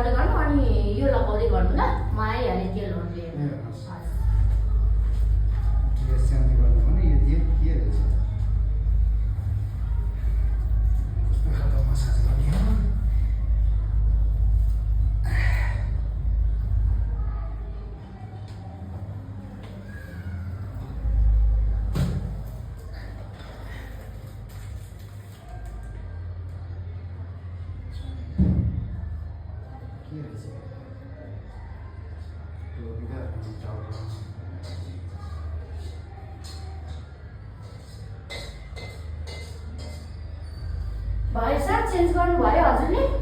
गर्दै गर्नु अनि यो लगाउँदै गर्नु ल म आइहालेँ तेलहरू लिएर ग्यास शान्ति गर्नु भने यो तेल के रहेछ कस्तो खालको मसाज गर्ने हो भयो सर चेन्ज गर्नु भयो हजुरले